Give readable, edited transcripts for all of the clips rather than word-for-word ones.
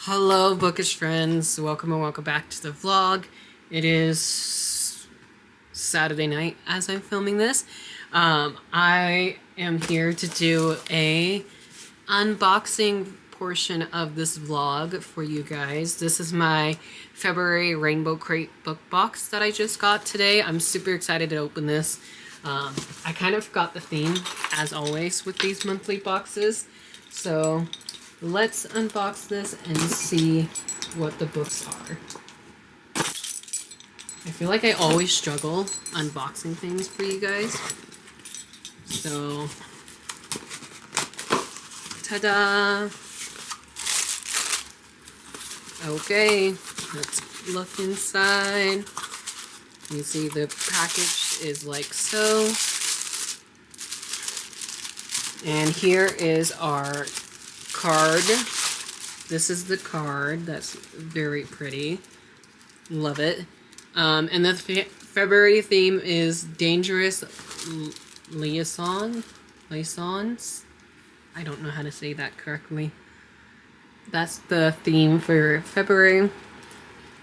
Hello, bookish friends. Welcome and welcome back to the vlog. It is Saturday night as I'm filming this. I am here to do a unboxing portion of this vlog for you guys. This is my February Rainbow Crate book box that I just got today. I'm super excited to open this. I kind of forgot the theme, as always, with these monthly boxes. So let's unbox this and see what the books are. I feel like I always struggle unboxing things for you guys. So, ta-da! Okay, let's look inside. You see the package is like so. And here is our card. This is the card. That's very pretty. Love it. And the February theme is Dangerous Liaisons. I don't know how to say that correctly. That's the theme for February.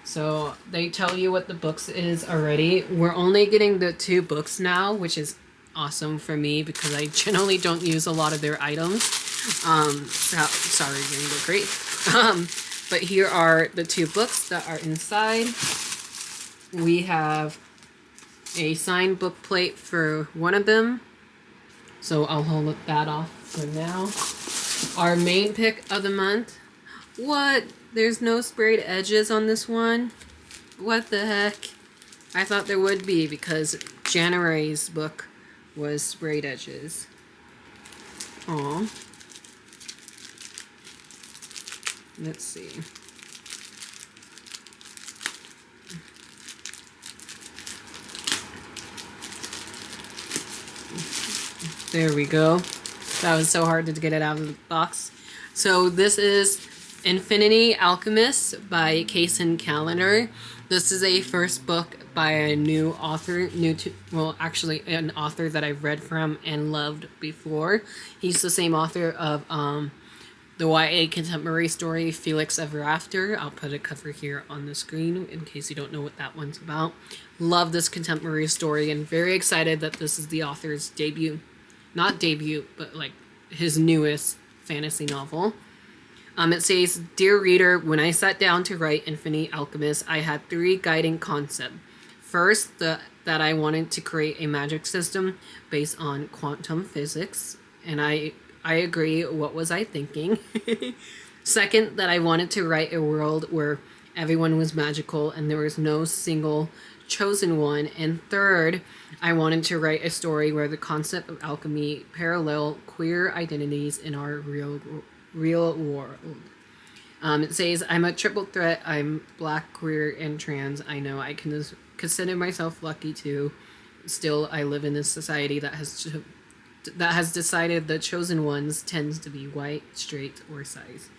So they tell you what the books is already. We're only getting the 2 books now, which is awesome for me because I generally don't use a lot of their items. Sorry, Rainbow Crate. But here are the 2 books that are inside. We have a signed book plate for one of them. So I'll hold that off for now. Our main pick of the month. What? There's no sprayed edges on this one? What the heck? I thought there would be because January's book was sprayed edges. Aw. Let's see. There we go. That was so hard to get it out of the box. So this is Infinity Alchemist by Kacen Callender. This is a first book by a new author, actually an author that I've read from and loved before. He's the same author of the YA contemporary story Felix Ever After. I'll put a cover here on the screen in case you don't know what that one's about. Love this contemporary story and very excited that this is the author's debut. Not debut, but like his newest fantasy novel. It says, "Dear reader, when I sat down to write Infinity Alchemist, I had 3 guiding concepts. First, that I wanted to create a magic system based on quantum physics, and I agree. What was I thinking? Second, that I wanted to write a world where everyone was magical and there was no single chosen one. And third, I wanted to write a story where the concept of alchemy parallel queer identities in our real world." It says, "I'm a triple threat. I'm black, queer, and trans. I know I can consider myself lucky too. Still, I live in a society that has decided the chosen ones tends to be white, straight, or cis."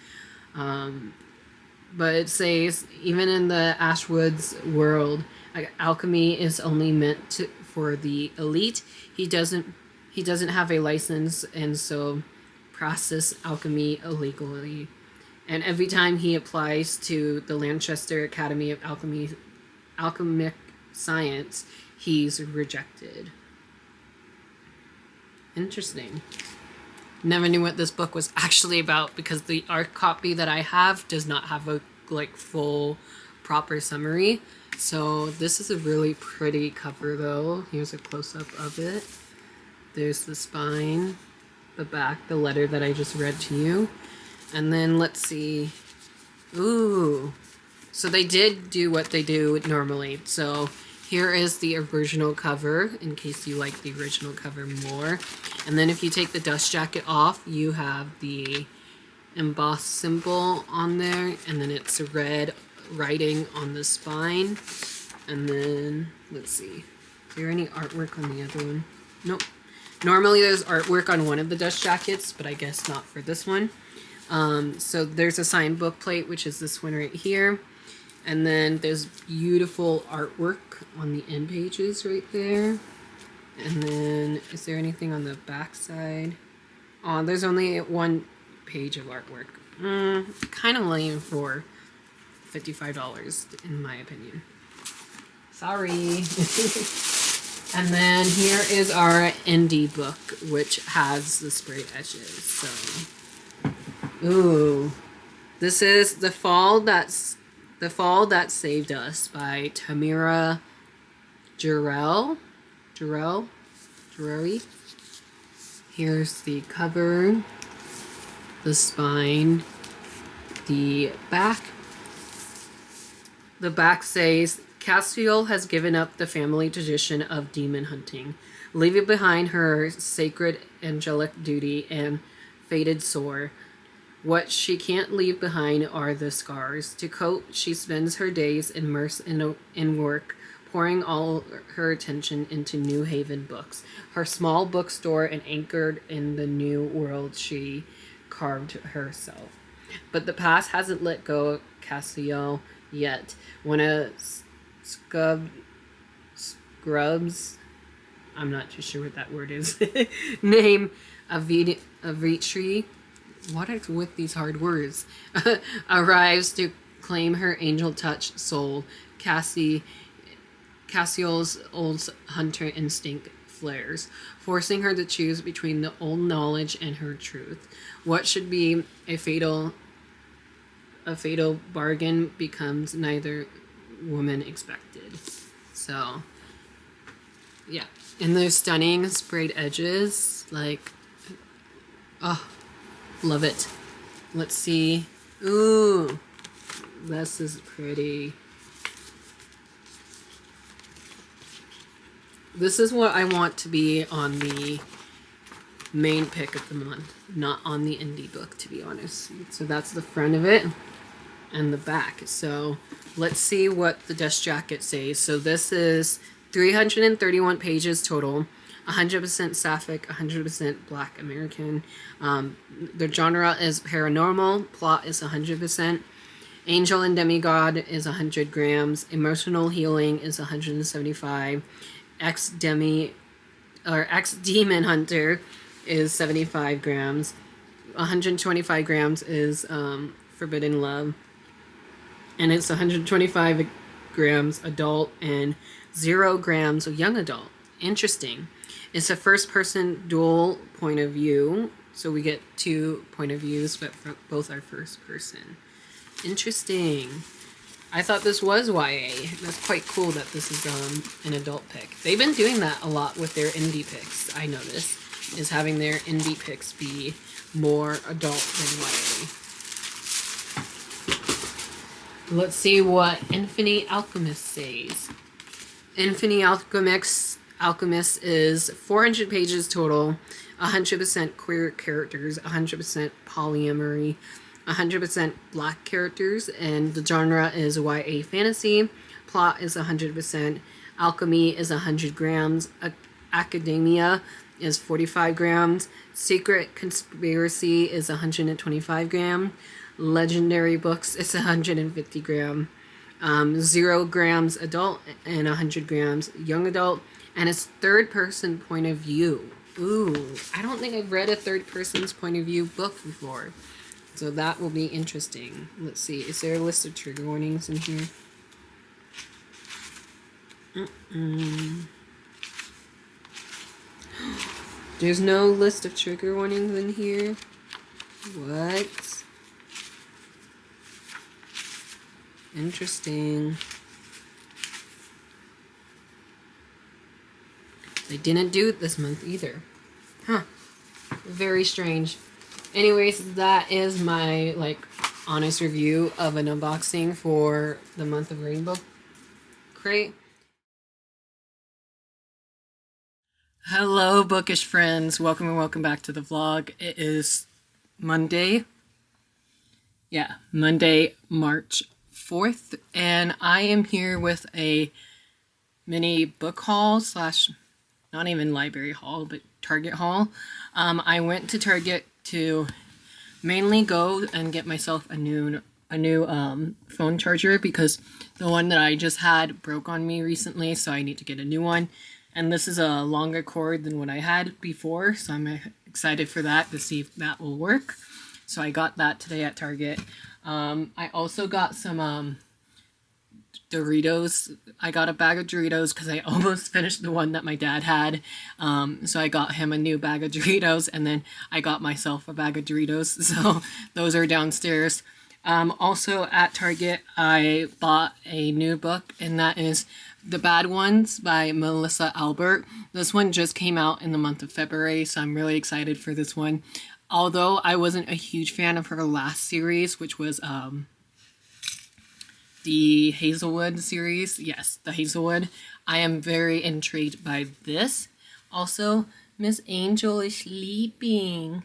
But it says, even in the Ashwood's world, alchemy is only meant for the elite. He doesn't have a license, and so practice alchemy illegally. And every time he applies to the Lanchester Academy of Alchemic Science, he's rejected. Interesting. Never knew what this book was actually about because the art copy that I have does not have a full proper summary. So this is a really pretty cover though. Here's a close-up of it. There's the spine, the back, the letter that I just read to you. And then let's see. Ooh. So they did do what they do normally. So here is the original cover, in case you like the original cover more. And then if you take the dust jacket off, you have the embossed symbol on there. And then it's red writing on the spine. And then, let's see. Is there any artwork on the other one? Nope. Normally there's artwork on one of the dust jackets, but I guess not for this one. So there's a signed book plate, which is this one right here. And then there's beautiful artwork on the end pages right there. And then, is there anything on the back side? Oh, there's only one page of artwork. Kind of lame for $55 in my opinion. Sorry. And then here is our indie book, which has the sprayed edges. So, ooh, this is The Fall That Saved Us by Tamira Jarrell. Here's the cover, the spine, the back. The back says, Castiel has given up the family tradition of demon hunting, leaving behind her sacred angelic duty and fated sword. What she can't leave behind are the scars. To cope, she spends her days immersed in work, pouring all her attention into New Haven Books, her small bookstore and anchored in the new world she carved herself. But the past hasn't let go of Castiel yet. When a Scrubs, I'm not too sure what that word is, name Avitri, what is with these hard words, arrives to claim her angel touch soul, Castiel's old hunter instinct flares, forcing her to choose between the old knowledge and her truth. What should be a fatal bargain becomes neither woman expected. So, yeah. And they're stunning sprayed edges. Like, oh, love it. Let's see. Ooh, this is pretty. This is what I want to be on the main pick of the month, not on the indie book, to be honest. So that's the front of it and the back. So let's see what the dust jacket says. So this is 331 pages total, 100% sapphic, 100% Black American. The genre is paranormal, plot is 100%. Angel and Demigod is 100 grams. Emotional healing is 175. Ex-Demon Hunter is 75 grams. 125 grams is Forbidden Love. And it's 125 grams adult and 0 grams of young adult. Interesting. It's a first-person dual point of view. So we get 2 point of views, but both are first person. Interesting. I thought this was YA. That's quite cool that this is an adult pick. They've been doing that a lot with their indie picks, I noticed, is having their indie picks be more adult than YA. Let's see what Infinity Alchemist says. Infinity Alchemist is 400 pages total, 100% queer characters, 100% polyamory, 100% Black characters, and the genre is YA fantasy. Plot is 100%. Alchemy is 100 grams. Academia is 45 grams. Secret Conspiracy is 125 grams. Legendary Books is 150 grams. 0 grams adult and 100 grams young adult. And it's third person point of view. Ooh, I don't think I've read a third person's point of view book before. So that will be interesting. Let's see. Is there a list of trigger warnings in here? There's no list of trigger warnings in here. What? Interesting. They didn't do it this month either. Huh. Very strange. Anyways, that is my, honest review of an unboxing for the month of Rainbow Crate. Hello, bookish friends. Welcome and welcome back to the vlog. It is Monday. Yeah, Monday, March 4th. And I am here with a mini book haul slash, not even library haul, but Target haul. I went to Target to mainly go and get myself a new phone charger because the one that I just had broke on me recently, so I need to get a new one. And this is a longer cord than what I had before, so I'm excited for that to see if that will work. So I got that today at Target. I also got some Doritos. I got a bag of Doritos because I almost finished the one that my dad had. So I got him a new bag of Doritos, and then I got myself a bag of Doritos. So those are downstairs. Also at Target, I bought a new book, and that is The Bad Ones by Melissa Albert. This one just came out in the month of February, so I'm really excited for this one. Although I wasn't a huge fan of her last series, which was the Hazelwood series. Yes, the Hazelwood. I am very intrigued by this. Also, Miss Angel is sleeping.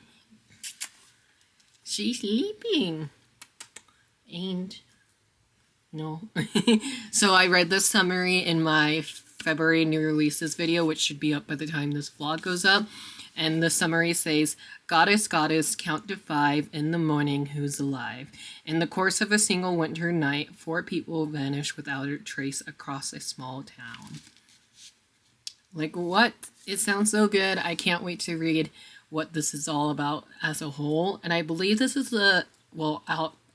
She's sleeping. And no. So I read the summary in my February new releases video, which should be up by the time this vlog goes up. And the summary says, Goddess, goddess, count to 5 in the morning, who's alive? In the course of a single winter night, 4 people vanish without a trace across a small town. Like, what? It sounds so good. I can't wait to read what this is all about as a whole. And I believe this is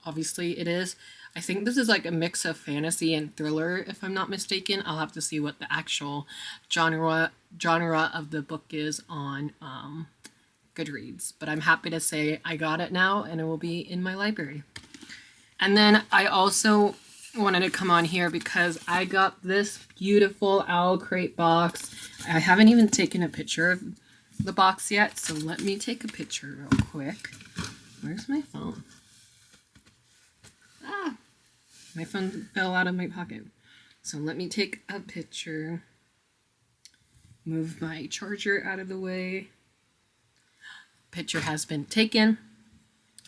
obviously it is. I think this is like a mix of fantasy and thriller, if I'm not mistaken. I'll have to see what the actual genre of the book is on Goodreads. But I'm happy to say I got it now, and it will be in my library. And then I also wanted to come on here because I got this beautiful Owl Crate box. I haven't even taken a picture of the box yet, so let me take a picture real quick. Where's my phone? Ah! My phone fell out of my pocket. So let me take a picture. Move my charger out of the way. Picture has been taken.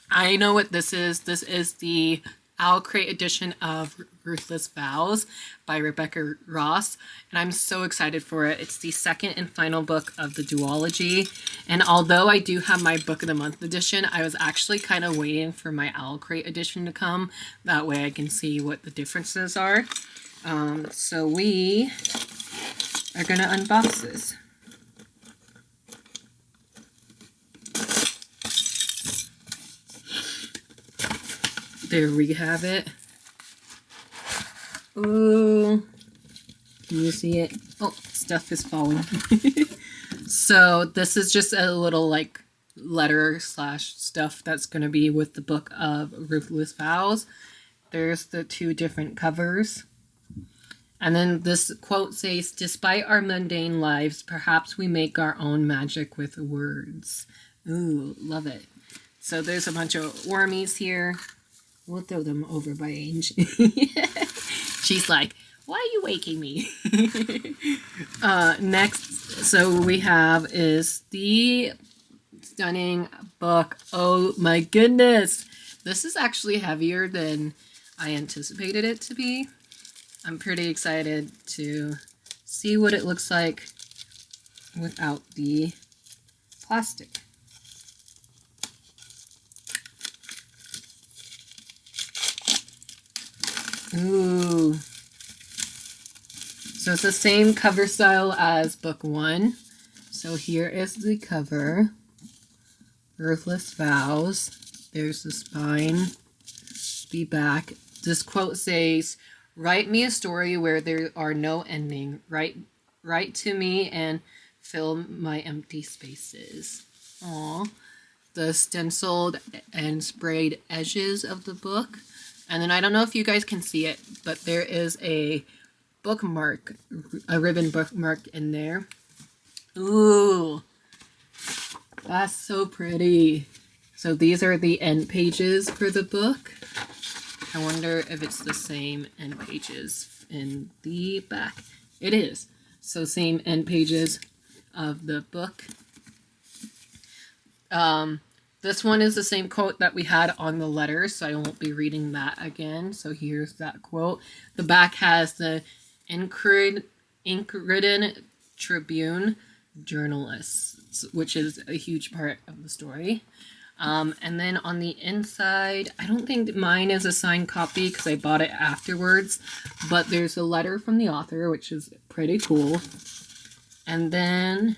I know what this is. This is the Owl Crate edition of Ruthless Vows by Rebecca Ross, and I'm so excited for it. It's the second and final book of the duology, and although I do have my Book of the Month edition, I was actually kind of waiting for my Owl Crate edition to come. That way I can see what the differences are. So we are going to unbox this. There we have it. Ooh. Can you see it? Oh, stuff is falling. So this is just a little like letter / stuff that's going to be with the Book of Ruthless Vows. There's the 2 different covers. And then this quote says, despite our mundane lives, perhaps we make our own magic with words. Ooh, love it. So there's a bunch of wormies here. We'll throw them over by Ange. She's like, why are you waking me? Next, so we have is the stunning book. Oh my goodness. This is actually heavier than I anticipated it to be. I'm pretty excited to see what it looks like without the plastic. Ooh. So it's the same cover style as book 1. So here is the cover. Ruthless Vows. There's the spine. The back. This quote says, write me a story where there are no ending. Write to me and fill my empty spaces. Aww. The stenciled and sprayed edges of the book. And then I don't know if you guys can see it, but there is a bookmark, a ribbon bookmark in there. Ooh, that's so pretty. So these are the end pages for the book. I wonder if it's the same end pages in the back. It is. So same end pages of the book. This one is the same quote that we had on the letter, so I won't be reading that again. So here's that quote. The back has the ink-ridden Tribune journalists, which is a huge part of the story. And then on the inside, I don't think mine is a signed copy because I bought it afterwards, but there's a letter from the author, which is pretty cool. And then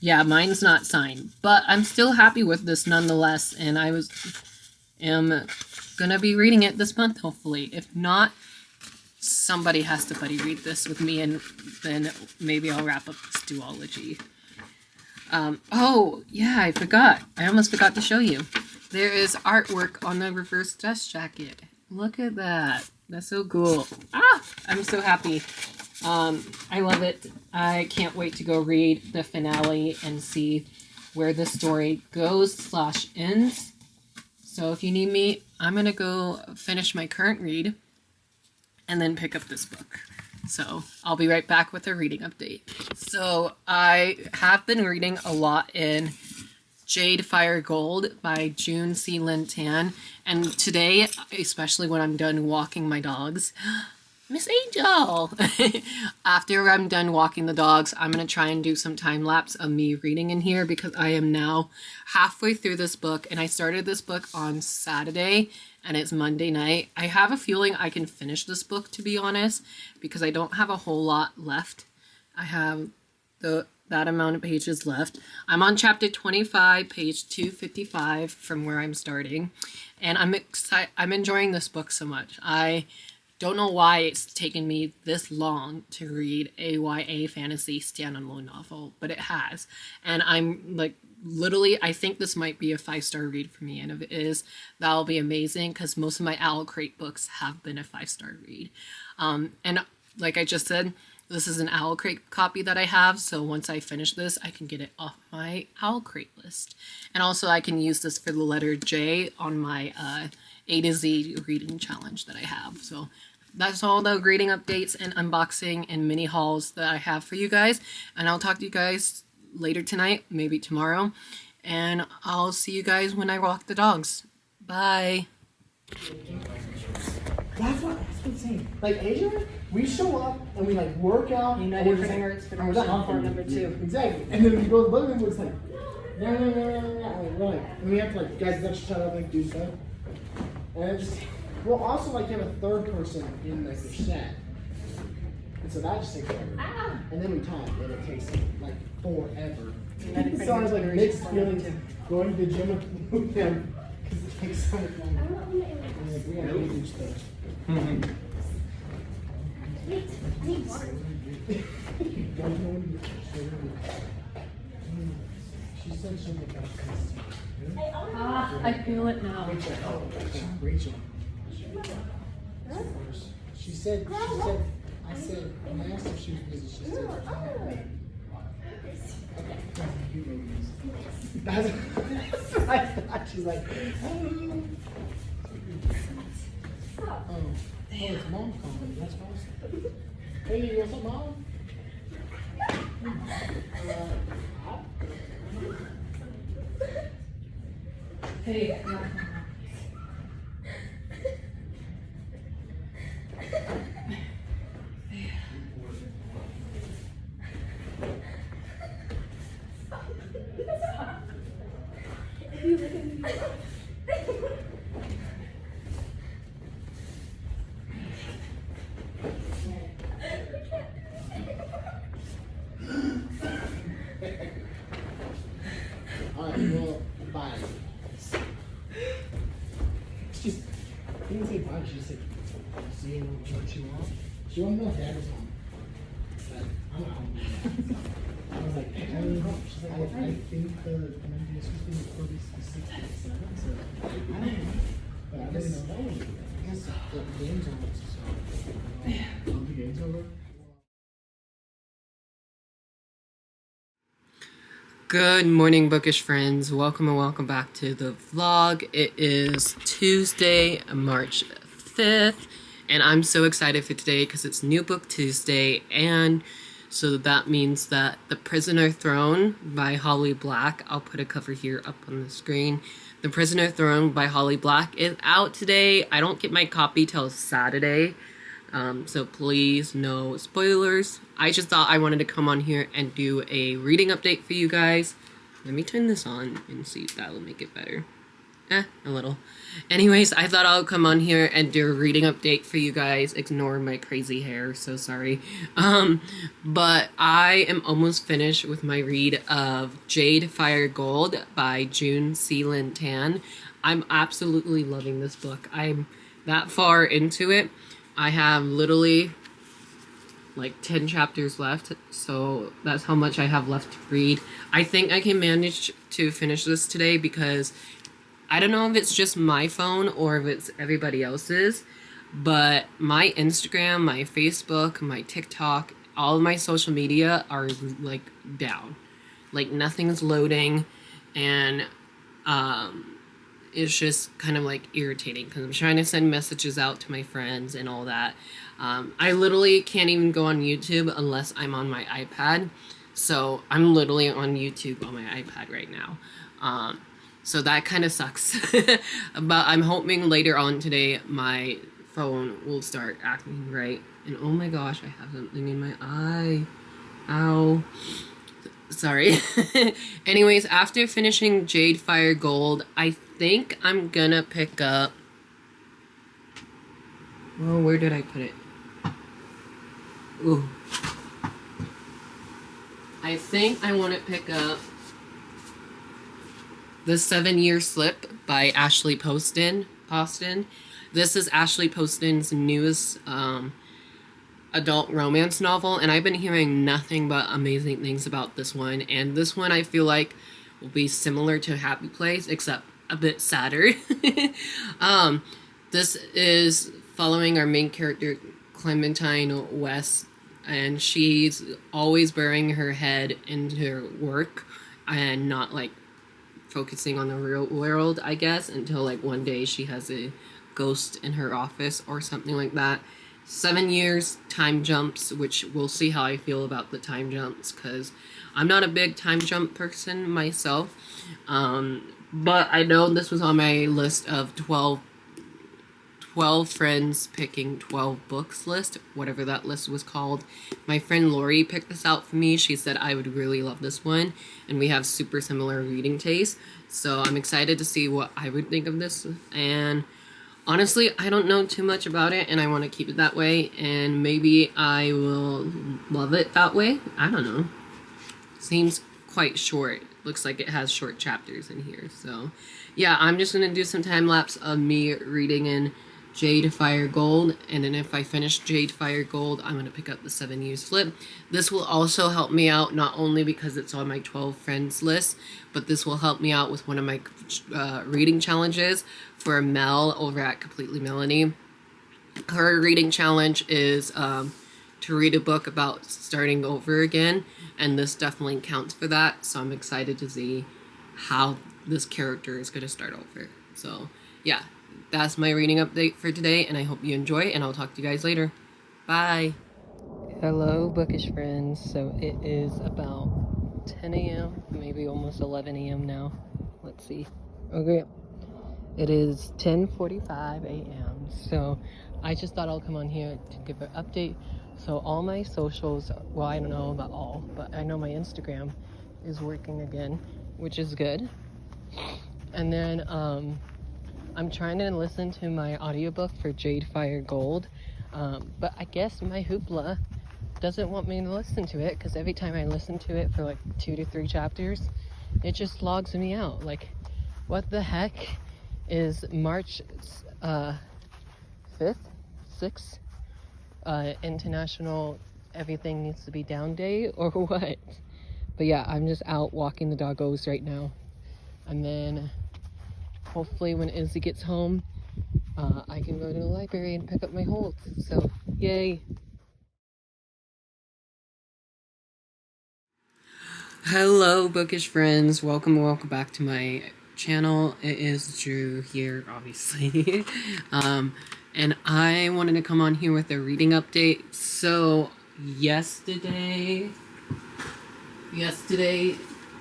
Yeah, mine's not signed, but I'm still happy with this nonetheless, and am gonna be reading it this month, hopefully. If not, somebody has to buddy read this with me, and then maybe I'll wrap up this duology. Oh, yeah, I forgot. I almost forgot to show you. There is artwork on the reverse dust jacket. Look at that. That's so cool. Ah! I'm so happy. I love it. I can't wait to go read the finale and see where the story goes / ends. So if you need me, I'm going to go finish my current read and then pick up this book. So I'll be right back with a reading update. So I have been reading a lot in Jade Fire Gold by June C. Lin Tan. And today, especially when I'm done walking my dogs, Miss Angel! After I'm done walking the dogs, I'm going to try and do some time lapse of me reading in here because I am now halfway through this book, and I started this book on Saturday and it's Monday night. I have a feeling I can finish this book, to be honest, because I don't have a whole lot left. I have that amount of pages left. I'm on chapter 25, page 255 from where I'm starting, and I'm excited. I'm enjoying this book so much. I don't know why it's taken me this long to read a YA fantasy standalone novel, but it has. And I'm like, literally, I think this might be a 5-star read for me. And if it is, that'll be amazing because most of my Owl Crate books have been a 5-star read. And like I just said, this is an Owl Crate copy that I have. So once I finish this, I can get it off my Owl Crate list. And also I can use this for the letter J on my A to Z reading challenge that I have. So that's all the reading updates and unboxing and mini hauls that I have for you guys. And I'll talk to you guys later tonight, maybe tomorrow. And I'll see you guys when I walk the dogs. Bye. That's insane. Like Asia, we show up and we like work out. United for Nerds for part number 2. Exactly. And then we go to the living room, it's like, no. And we have to like, guys, let's shut up and do stuff. And it just, we'll also like have a third person in like the set. And so that just takes forever. And then we talk and it takes like forever. So I was like mixed feelings going to the gym with them because it takes so much longer. And like, we gotta do stuff. I need water. She said something about I feel it now. Rachel. She said, I said, when I asked if she was busy, she said, I thought she's like, oh, it's mom calling. That's awesome. Hey, what's up, mom? Hey. Alright, well, bye. She didn't say bye, she said, see you what you want. She wanted to know if Dad was home. But I'm not home. I was like, I don't know. She's like, I think the MMD is supposed to be recorded 6 to 7, so I don't know. But I didn't know. I guess the game's over, so the game's over. Good morning, bookish friends. Welcome and welcome back to the vlog. It is Tuesday, March 5th, and I'm so excited for today because it's New Book Tuesday, and so that means that The Prisoner Throne by Holly Black, I'll put a cover here up on the screen. The Prisoner Throne by Holly Black is out today. I don't get my copy till Saturday. So please, no spoilers. I just thought I wanted to come on here and do a reading update for you guys. Let me turn this on and see if that'll make it better. A little. Anyways, I thought I'll come on here and do a reading update for you guys. Ignore my crazy hair, so sorry. But I am almost finished with my read of Jade Fire Gold by June Seelan Tan. I'm absolutely loving this book. I'm that far into it. I have literally like 10 chapters left, so that's how much I have left to read. I think I can manage to finish this today because I don't know if it's just my phone or if it's everybody else's, but my Instagram, my Facebook, my TikTok, all of my social media are like down. Like nothing's loading, and it's just kind of like irritating because I'm trying to send messages out to my friends and all that. I literally can't even go on YouTube unless I'm on my iPad. So I'm literally on YouTube on my iPad right now. So that kind of sucks. But I'm hoping later on today my phone will start acting right. And oh my gosh, I have something in my eye. Ow. Sorry. Anyways, after finishing Jade Fire Gold, I think I'm gonna pick up... Well, where did I put it? Ooh. I think I want to pick up The 7-Year Slip by Ashley Poston. This is Ashley Poston's newest adult romance novel, and I've been hearing nothing but amazing things about this one. And this one I feel like will be similar to Happy Place, except a bit sadder. This is following our main character, Clementine West, and she's always burying her head into her work and not like focusing on the real world, I guess, until like one day she has a ghost in her office or something like that. 7 years, time jumps, which we'll see how I feel about the time jumps, because I'm not a big time jump person myself. But I know this was on my list of 12 friends picking 12 books list, whatever that list was called. My friend Lori picked this out for me. She said I would really love this one, and we have super similar reading tastes. So I'm excited to see what I would think of this. And honestly, I don't know too much about it, and I want to keep it that way, and maybe I will love it that way. I don't know. Seems quite short. Looks like it has short chapters in here. So yeah, I'm just going to do some time lapse of me reading in Jade Fire Gold, and then if I finish Jade Fire Gold, I'm going to pick up the 7-Year Slip. This will also help me out, not only because it's on my 12 friends list, but this will help me out with one of my reading challenges for Mel over at Completely Melanie. Her reading challenge is to read a book about starting over again, and this definitely counts for that, so I'm excited to see how this character is going to start over. So yeah, that's my reading update for today, and I hope you enjoy, and I'll talk to you guys later. Bye! Hello, bookish friends. So it is about 10 a.m., maybe almost 11 a.m. now. Let's see. Okay. It is 10:45 a.m. So I just thought I'll come on here to give an update. So all my socials, well, I don't know about all, but I know my Instagram is working again, which is good. And then I'm trying to listen to my audiobook for Jade Fire Gold, but I guess my Hoopla doesn't want me to listen to it, because every time I listen to it for like 2 to 3 chapters, it just logs me out. Like, what the heck? Is March 5th, 6th, International Everything Needs to Be Down Day, or what? But yeah, I'm just out walking the doggos right now, and then hopefully when Izzy gets home, I can go to the library and pick up my holds. So yay! Hello, bookish friends. Welcome back to my channel. It is Drew here, obviously. And I wanted to come on here with a reading update. So yesterday,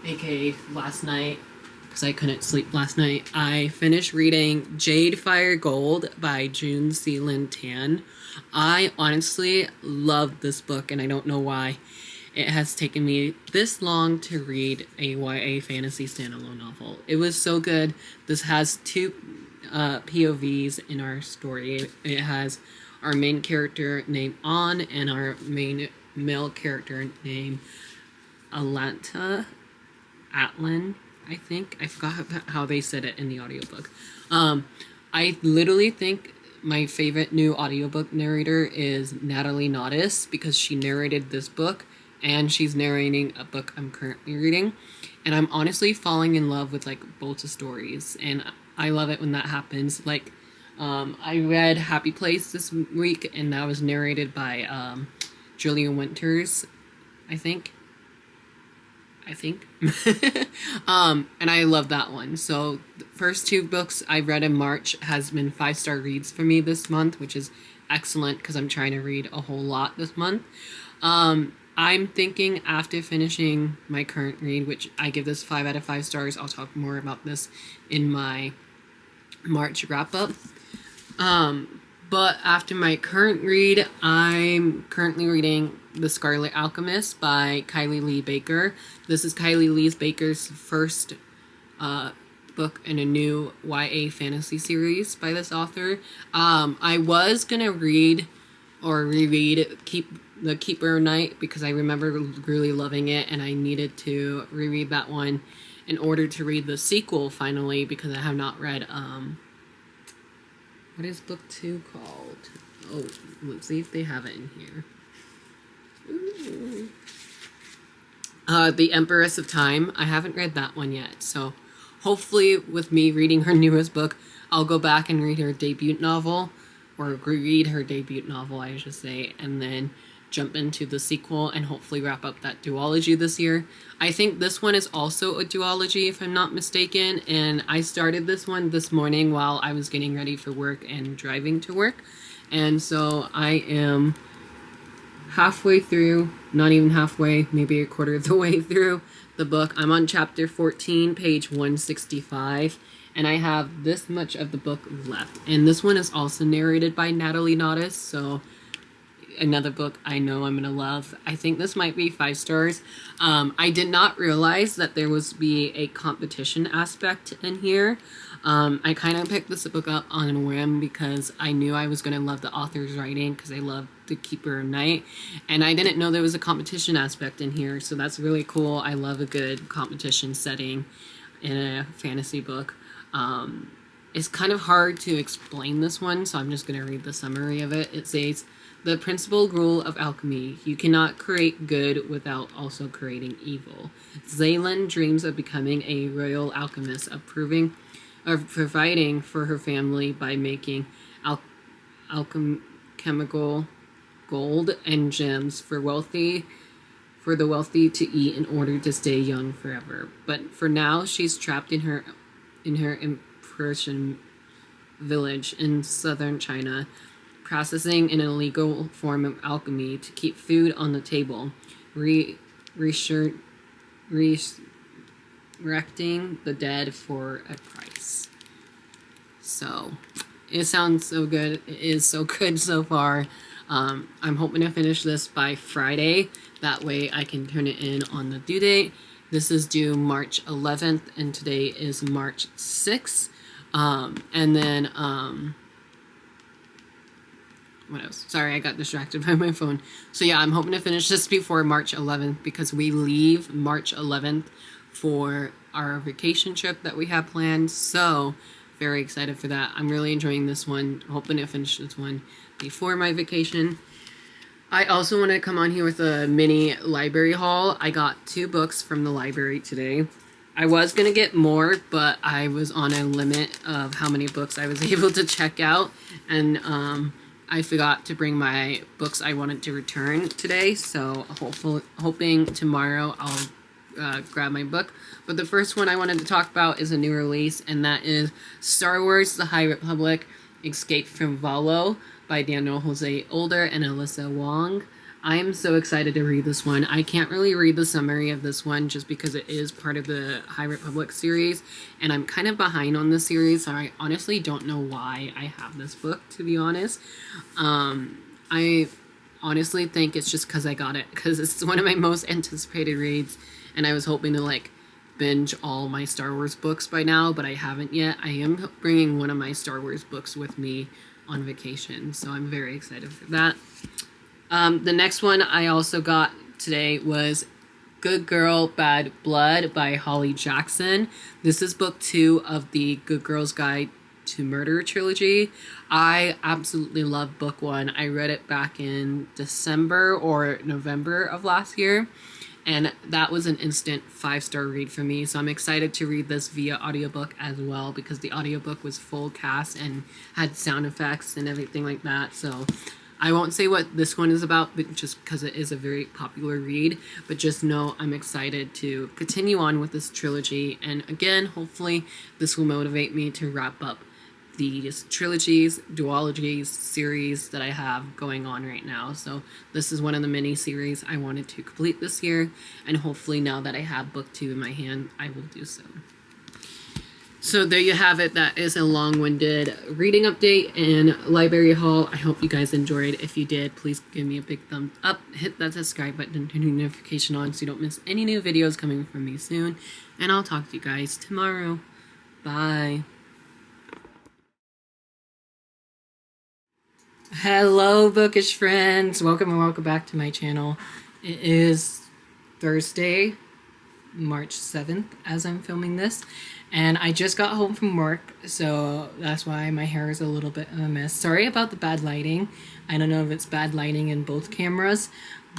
aka last night, because I couldn't sleep last night, I finished reading Jade Fire Gold by June Seelan Tan. I honestly loved this book, and I don't know why. it has taken me this long to read a YA fantasy standalone novel. It was so good. This has two POVs in our story. It has our main character named An and our main male character named Atlan, I think. I forgot how they said it in the audiobook. I literally think my favorite new audiobook narrator is Natalie Naudis because she narrated this book and she's narrating a book I'm currently reading. And I'm honestly falling in love with like both the stories, and I love it when that happens. Like, I read Happy Place this week, and that was narrated by Julia Winters, I think. And I love that one. So the first two books I read in March has been 5-star reads for me this month, which is excellent because I'm trying to read a whole lot this month. I'm thinking after finishing my current read, which I give this 5 out of 5 stars, I'll talk more about this in my March wrap up. But after my current read, I'm currently reading The Scarlet Alchemist by Kylie Lee Baker. This is Kylie Lee Baker's first book in a new YA fantasy series by this author. I was gonna read or reread The Keeper of Night because I remember really loving it, and I needed to reread that one in order to read the sequel finally because I have not read what is book 2 called? Oh, let's see if they have it in here. Ooh. The Empress of Time. I haven't read that one yet, so hopefully with me reading her newest book, I'll go back and read her debut novel, or read her debut novel, I should say, and then jump into the sequel and hopefully wrap up that duology this year. I think this one is also a duology, if I'm not mistaken, and I started this one this morning while I was getting ready for work and driving to work, and so I am halfway through, not even halfway, maybe a quarter of the way through the book. I'm on chapter 14, page 165, and I have this much of the book left. And this one is also narrated by Natalie Naudis, so another book I know I'm gonna love. I think this might be 5 stars. I did not realize that there was be a competition aspect in here. I kind of picked this book up on a whim because I knew I was gonna love the author's writing because I love The Keeper of Night, and I didn't know there was a competition aspect in here, so that's really cool. I love a good competition setting in a fantasy book. It's kind of hard to explain this one, so I'm just gonna read the summary of it. It says, "The principal rule of alchemy, you cannot create good without also creating evil. Zaylin dreams of becoming a royal alchemist, of providing for her family by making alchemical gold and gems for the wealthy to eat in order to stay young forever. But for now, she's trapped in her Persian village in southern China, processing an illegal form of alchemy to keep food on the table, resurrecting the dead for a price." So, it sounds so good. It is so good so far. I'm hoping to finish this by Friday. That way I can turn it in on the due date. This is due March 11th, and today is March 6th. And then, what else? Sorry, I got distracted by my phone. So yeah, I'm hoping to finish this before March 11th because we leave March 11th for our vacation trip that we have planned. So very excited for that. I'm really enjoying this one. Hoping to finish this one before my vacation. I also want to come on here with a mini library haul. I got 2 books from the library today. I was going to get more, but I was on a limit of how many books I was able to check out. And I forgot to bring my books I wanted to return today. So hoping tomorrow I'll grab my book. But the first one I wanted to talk about is a new release, and that is Star Wars The High Republic Escape from Valo by Daniel Jose Older and Alyssa Wong. I am so excited to read this one. I can't really read the summary of this one just because it is part of the High Republic series, and I'm kind of behind on the series, so I honestly don't know why I have this book, to be honest. I honestly think it's just because I got it, because it's one of my most anticipated reads, and I was hoping to like binge all my Star Wars books by now, but I haven't yet. I am bringing one of my Star Wars books with me on vacation, so I'm very excited for that. The next one I also got today was Good Girl, Bad Blood by Holly Jackson. This is book 2 of the Good Girl's Guide to Murder trilogy. I absolutely love book 1. I read it back in December or November of last year, and that was an instant 5-star read for me. So I'm excited to read this via audiobook as well, because the audiobook was full cast and had sound effects and everything like that. So I won't say what this one is about, but just because it is a very popular read, but just know I'm excited to continue on with this trilogy. And again, hopefully this will motivate me to wrap up these trilogies, duologies, series that I have going on right now. So this is one of the mini series I wanted to complete this year, and hopefully now that I have book 2 in my hand, I will do so. So there you have it. That is a long-winded reading update and library haul. I hope you guys enjoyed. If you did, please give me a big thumbs up, hit that subscribe button, and turn your notification on so you don't miss any new videos coming from me soon. And I'll talk to you guys tomorrow. Bye. Hello, bookish friends. Welcome back to my channel. It is Thursday, March 7th as I'm filming this, and I just got home from work, so that's why my hair is a little bit of a mess. Sorry about the bad lighting. I don't know if it's bad lighting in both cameras,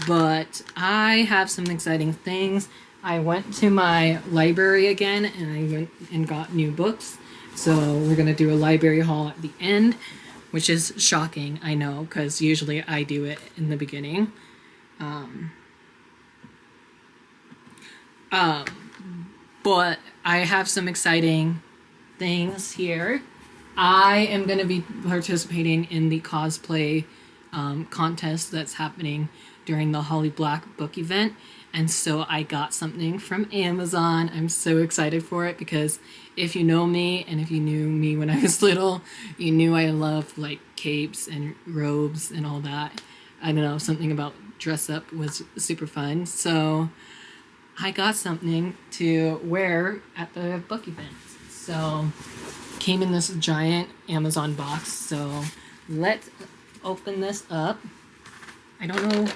but I have some exciting things. I went to my library again, and I went and got new books, so we're gonna do a library haul at the end, which is shocking, I know, because usually I do it in the beginning. But I have some exciting things here. I am going to be participating in the cosplay contest that's happening during the Holly Black book event. And so I got something from Amazon. I'm so excited for it, because if you know me, and if you knew me when I was little, you knew I loved like capes and robes and all that. I don't know, something about dress up was super fun. So I got something to wear at the book event. So came in this giant Amazon box. So let's open this up. I don't know.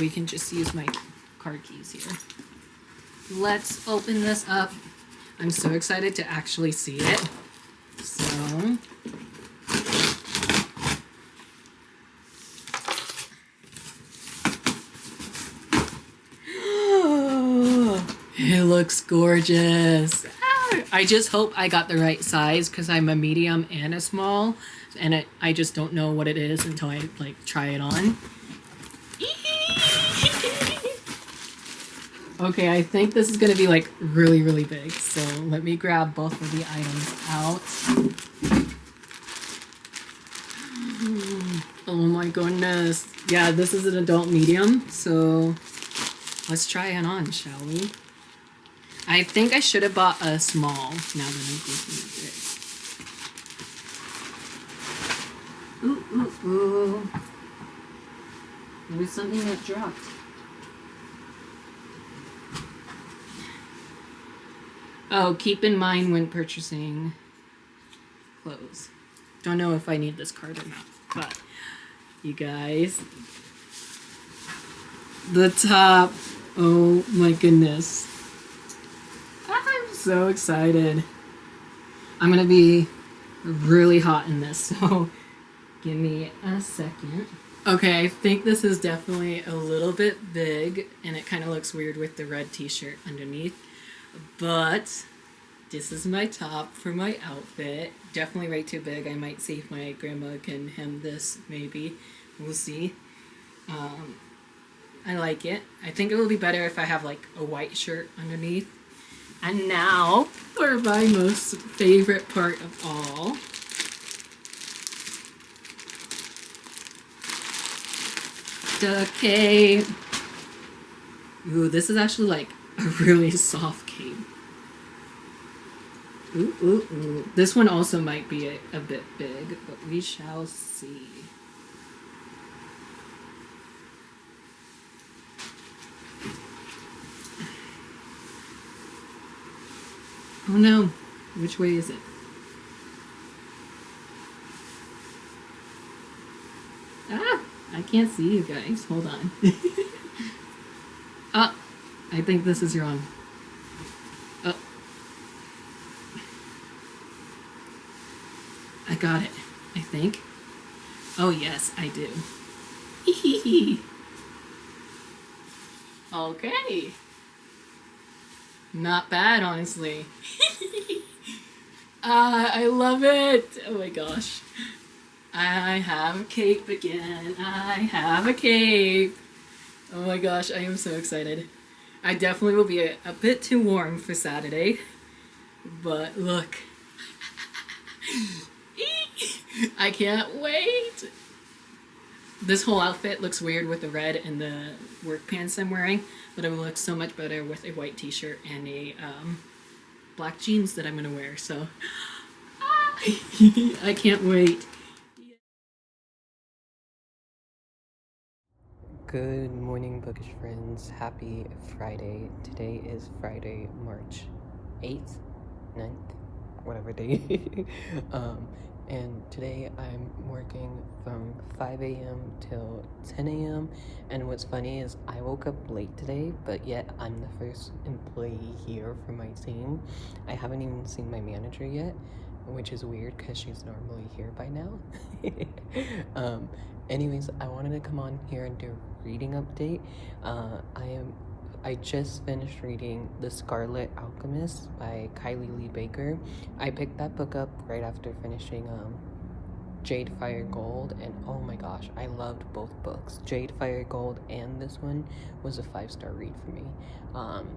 We can just use my card keys here. Let's open this up. I'm so excited to actually see it. So it looks gorgeous. I just hope I got the right size, because I'm a medium and a small, and I just don't know what it is until I like try it on. Okay, I think this is gonna be like really, really big. So let me grab both of the items out. Oh my goodness. Yeah, this is an adult medium, so let's try it on, shall we? I think I should have bought a small, now that I'm thinking of it. Ooh, ooh, ooh. There was something that dropped. Oh, keep in mind when purchasing clothes. Don't know if I need this card or not, but you guys, the top, oh my goodness. I'm so excited. I'm gonna be really hot in this, so give me a second. Okay, I think this is definitely a little bit big, and it kind of looks weird with the red t-shirt underneath. But this is my top for my outfit. Definitely way too big. I might see if my grandma can hem this, maybe. We'll see. I like it. I think it will be better if I have like a white shirt underneath. And now for my most favorite part of all. The cape. Ooh, this is actually like a really soft cape. Ooh, ooh, ooh. This one also might be a bit big, but we shall see. Oh no, which way is it? Ah, I can't see you guys. Hold on. Oh, I think this is wrong. Oh. I got it, I think. Oh yes, I do. Okay. Not bad, honestly. I love it. Oh my gosh. I have a cape again. I have a cape. Oh my gosh, I am so excited. I definitely will be a bit too warm for Saturday. But look. I can't wait. This whole outfit looks weird with the red and the work pants I'm wearing, but it will look so much better with a white t-shirt and a black jeans that I'm gonna wear, so I can't wait. Good morning, bookish friends. Happy Friday. Today is Friday, March 8th, 9th, whatever day. And today I'm working from 5 a.m. till 10 a.m. And what's funny is I woke up late today, but yet I'm the first employee here for my team. I haven't even seen my manager yet, which is weird because she's normally here by now. Anyways, I wanted to come on here and do a reading update. I just finished reading The Scarlet Alchemist by Kylie Lee Baker. I picked that book up right after finishing Jade Fire Gold, and oh my gosh, I loved both books. Jade Fire Gold and this one was a 5-star read for me.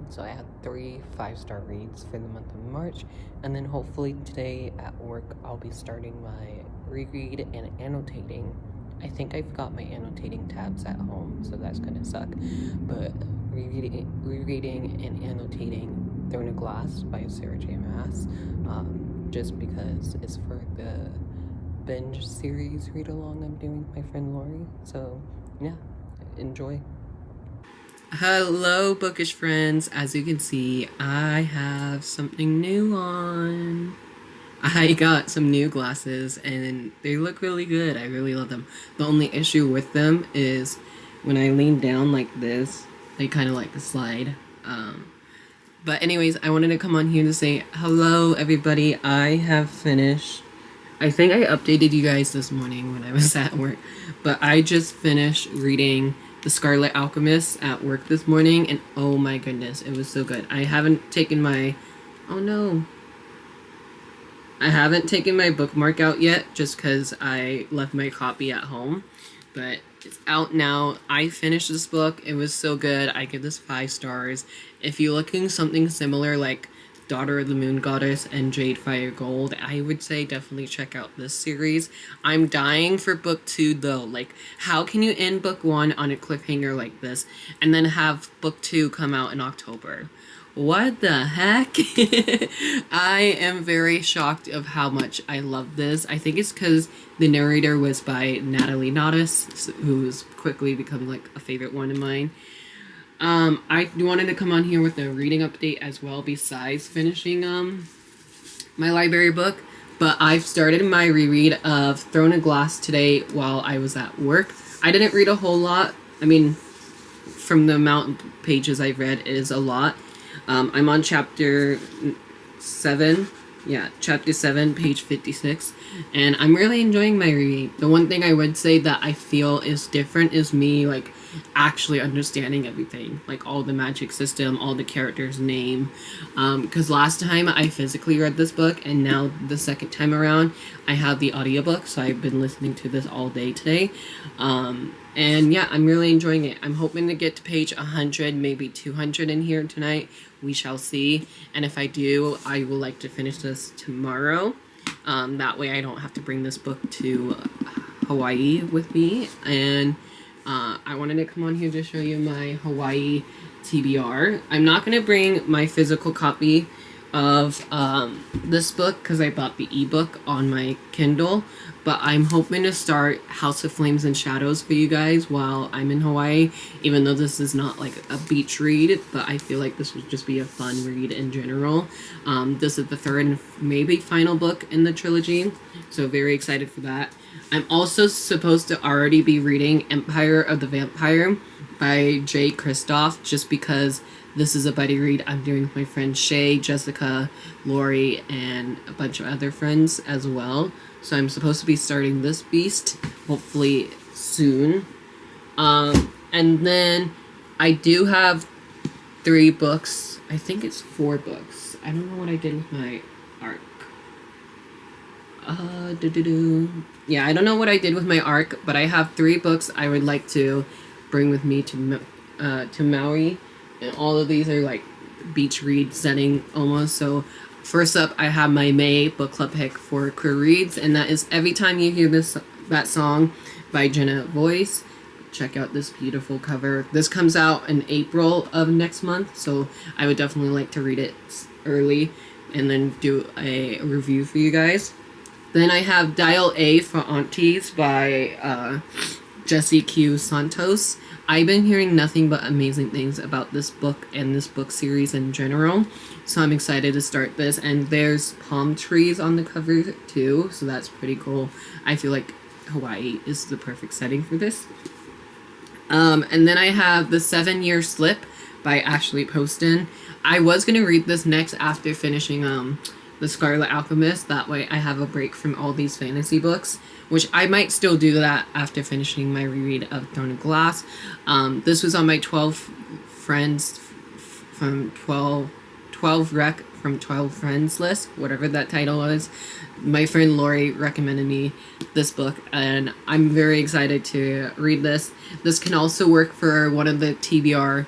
So I had 3 5-star reads for the month of March, and then hopefully today at work I'll be starting my reread and annotating. I think I've got my annotating tabs at home, so that's gonna suck. But rereading and annotating Throne of Glass by Sarah J. Maas, just because it's for the binge series read along I'm doing with my friend Lori. So yeah, enjoy. Hello, bookish friends. As you can see, I have something new on. I got some new glasses and they look really good. I really love them. The only issue with them is when I lean down like this, they kind of like slide. But anyways, I wanted to come on here to say hello, everybody. I have finished. I think I updated you guys this morning when I was at work, but I just finished reading The Scarlet Alchemist at work this morning, and oh my goodness, it was so good. I haven't taken my... Oh no. I haven't taken my bookmark out yet, just because I left my copy at home, but it's out now. I finished this book. It was so good. I give this 5 stars. If you're looking something similar like Daughter of the Moon Goddess and Jade Fire Gold, I would say definitely check out this series. I'm dying for book 2 though. Like, how can you end book 1 on a cliffhanger like this and then have book 2 come out in October? What the heck? I am very shocked of how much I love this. I think it's because the narrator was by Natalie Nadas, who's quickly become like a favorite one of mine. I wanted to come on here with a reading update as well, besides finishing my library book. But I've started my reread of Throne of Glass today while I was at work. I didn't read a whole lot. I mean, from the amount of pages I've read, it is a lot. I'm on chapter 7. Yeah, chapter 7, page 56. And I'm really enjoying my reread. The one thing I would say that I feel is different is me, like, actually understanding everything. Like, all the magic system, all the characters' name. Because last time I physically read this book, and now the second time around, I have the audiobook, so I've been listening to this all day today. And yeah, I'm really enjoying it. I'm hoping to get to page 100, maybe 200 in here tonight. We shall see. And if I do, I will like to finish this tomorrow. That way I don't have to bring this book to Hawaii with me. And I wanted to come on here to show you my Hawaii TBR. I'm not going to bring my physical copy of this book because I bought the ebook on my Kindle, but I'm hoping to start House of Flames and Shadows for you guys while I'm in Hawaii, even though this is not like a beach read, but I feel like this would just be a fun read in general. This is the third and maybe final book in the trilogy, so very excited for that. I'm also supposed to already be reading Empire of the Vampire by Jay Kristoff, just because this is a buddy read I'm doing with my friends Shay, Jessica, Lori, and a bunch of other friends as well. So I'm supposed to be starting this beast hopefully soon. And then I do have 3 books. I think it's 4 books. I don't know what I did with my arc. Yeah, I don't know what I did with my arc, but I have 3 books I would like to bring with me to Maui, and all of these are like beach read setting almost. So first up, I have my May book club pick for queer reads, and that is Every Time You Hear That Song by Jenna Voice. Check out this beautiful cover. This comes out in April of next month, so I would definitely like to read it early and then do a review for you guys. Then I have Dial A for Aunties by Jessie Q Santos. I've been hearing nothing but amazing things about this book and this book series in general, so I'm excited to start this. And there's palm trees on the cover too, so that's pretty cool. I feel like Hawaii is the perfect setting for this. And then I have The 7-Year Slip by Ashley Poston. I was going to read this next after finishing The Scarlet Alchemist. That way I have a break from all these fantasy books, which I might still do that after finishing my reread of Throne of Glass. This was on my 12 friends from 12 rec from 12 friends list, whatever that title was. My friend Lori recommended me this book, and I'm very excited to read this. This can also work for one of the TBR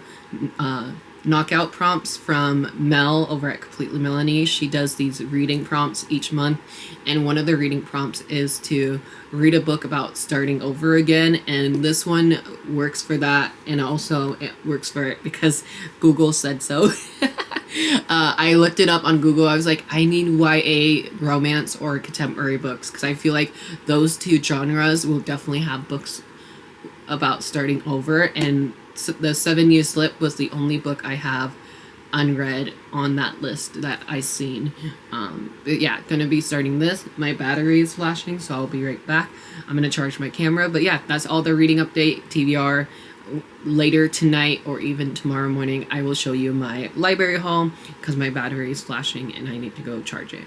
knockout prompts from Mel over at Completely Melanie. She does these reading prompts each month, and one of the reading prompts is to read a book about starting over again, and this one works for that, and also it works for it because Google said so. I looked it up on Google. I was like, I need YA romance or contemporary books, because I feel like those 2 genres will definitely have books about starting over, and The 7-Year Slip was the only book I have unread on that list that I seen. But yeah, gonna be starting this. My battery is flashing, so I'll be right back. I'm gonna charge my camera, but yeah, that's all the reading update. TBR, later tonight or even tomorrow morning, I will show you my library haul because my battery is flashing and I need to go charge it.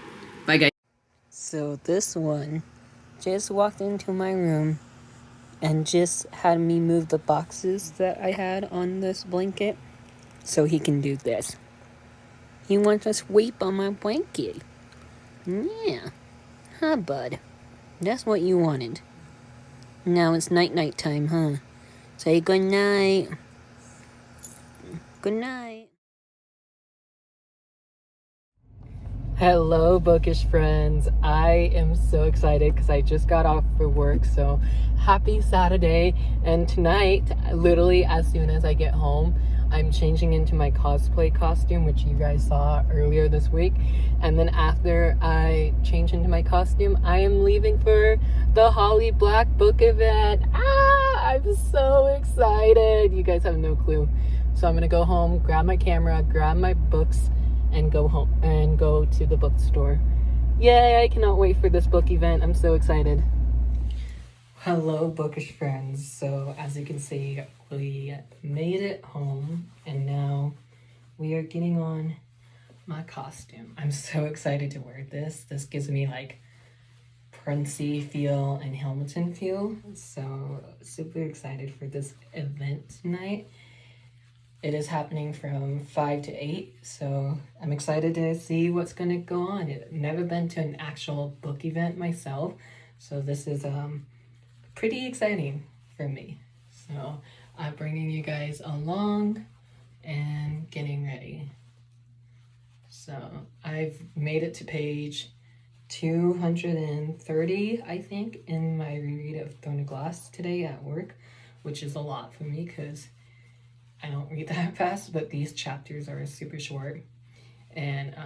Bye guys. So this one just walked into my room and just had me move the boxes that I had on this blanket so he can do this. He wants to sweep on my blanket. Yeah. Huh, bud? That's what you wanted. Now it's night time, huh? Say good night. Good night. Hello, bookish friends. I am so excited because I just got off for work, so happy Saturday. And tonight, literally as soon as I get home, I'm changing into my cosplay costume, which you guys saw earlier this week. And then after I change into my costume, I am leaving for the Holly Black book event. I'm so excited. You guys have no clue. So I'm gonna go home, grab my camera, grab my books, and go home and go to the bookstore. Yay, I cannot wait for this book event. I'm so excited. Hello, bookish friends. So as you can see, we made it home and now we are getting on my costume. I'm so excited to wear this. This gives me like Princey feel and Hamilton feel. So super excited for this event tonight. It is happening from 5 to 8, so I'm excited to see what's going to go on. I've never been to an actual book event myself, so this is pretty exciting for me. So I'm bringing you guys along and getting ready. So I've made it to page 230, I think, in my reread of Throne of Glass today at work, which is a lot for me because I don't read that fast, but these chapters are super short. and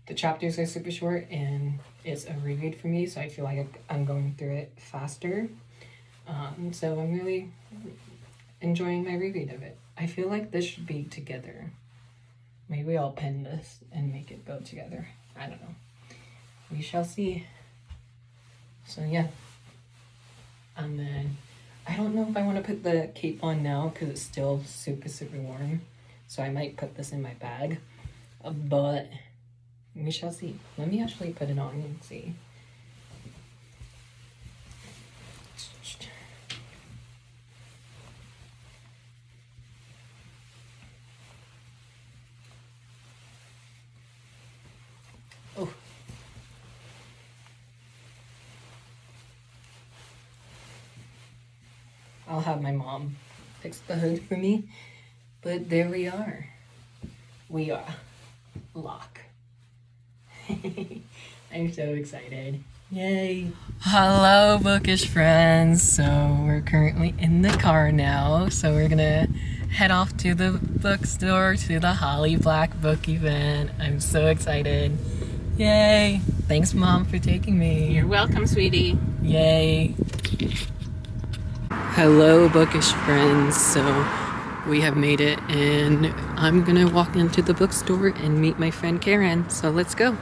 the chapters are super short, and it's a reread for me, so I feel like I'm going through it faster. So I'm really enjoying my reread of it. I feel like this should be together. Maybe I'll pen this and make it go together. I don't know. We shall see. So yeah. And then I don't know if I want to put the cape on now because it's still super, super warm. So I might put this in my bag. But we shall see. Let me actually put it on and see. Oh. I'll have my mom fix the hood for me. But there we are. We are Locke. I'm so excited. Yay. Hello, bookish friends. So we're currently in the car now. So we're gonna head off to the bookstore to the Holly Black book event. I'm so excited. Yay. Thanks, Mom, for taking me. You're welcome, sweetie. Yay. Hello, bookish friends. So we have made it, and I'm gonna walk into the bookstore and meet my friend Karen. So let's go.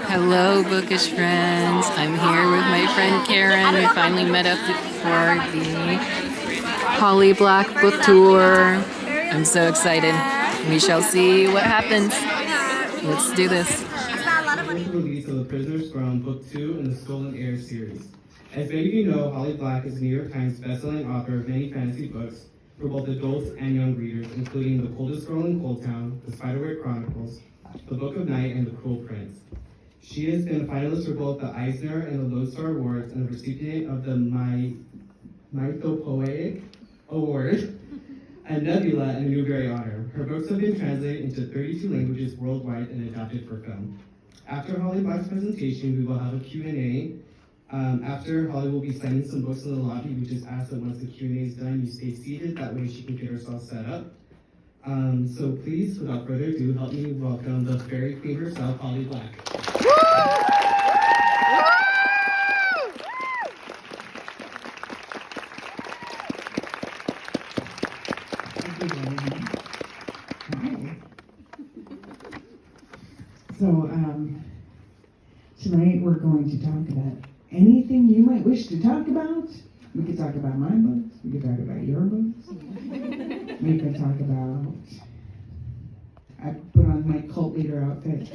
Hello, bookish friends. I'm here with my friend Karen. We finally met up for the Holly Black book tour. I'm so excited. We shall see what happens. Let's do this. The release of The Prisoner's Throne, Book 2 in the Stolen Heir series. As many of you know, Holly Black is a New York Times bestselling author of many fantasy books for both adults and young readers, including The Coldest Girl in Cold Town, The Spiderwick Chronicles, The Book of Night, and The Cruel Prince. She has been a finalist for both the Eisner and the Lodestar Awards and a recipient of the Mythopoeic Award and Nebula and Newbery Honor. Her books have been translated into 32 languages worldwide and adapted for film. After Holly Black's presentation, we will have a Q&A. After, Holly will be signing some books in the lobby. We just ask that once the Q&A is done, you stay seated. That way she can get herself set up. So please, without further ado, help me welcome the fairy queen herself, Holly Black. So, tonight we're going to talk about anything you might wish to talk about. We could talk about my books, we could talk about your books, we could talk about, I put on my cult leader outfit,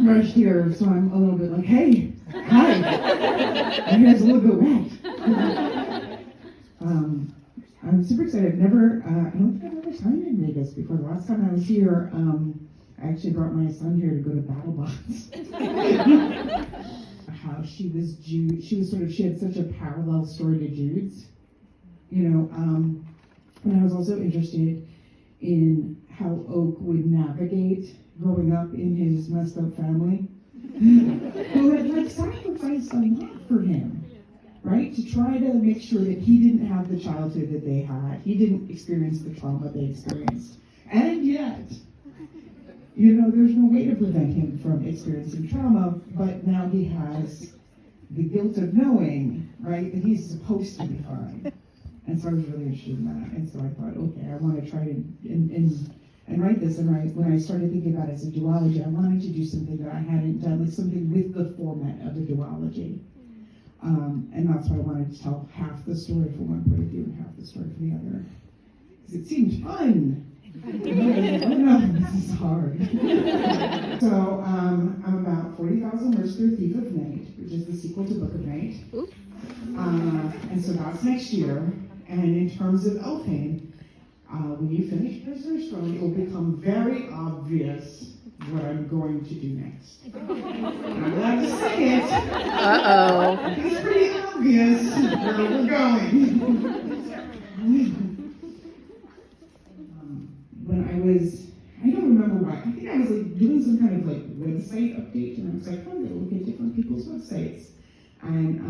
right here, so I'm a little bit like, hey, hi, my hair's a little bit wet. I'm super excited. I don't think I've ever signed in Vegas before. The last time I was here, I actually brought my son here to go to BattleBots. How she had such a parallel story to Jude's, and I was also interested in how Oak would navigate growing up in his messed up family. who had like sacrificed a lot for him, right? To try to make sure that he didn't have the childhood that they had. He didn't experience the trauma they experienced. And yet, you know, there's no way to prevent him from experiencing trauma, but now he has the guilt of knowing, right, that he's supposed to be fine. And so I was really interested in that. And so I thought, okay, I want to try to and write this. And when I started thinking about it as a duology, I wanted to do something that I hadn't done, like something with the format of a duology. And that's why I wanted to tell half the story for one point of view and half the story for the other. Because it seemed fun. Oh no, this is hard. So I'm about 40,000 words through Thief of Night, which is the sequel to Book of Night. And so that's next year. And in terms of Elfane, when you finish Prisoner's Throne, it will become very obvious what I'm going to do next. I'm glad to say it. Uh-oh. It's pretty obvious where we're going. When I don't remember why, I think I was like doing some kind of like website update, and I was like, I'm gonna look at different people's websites. And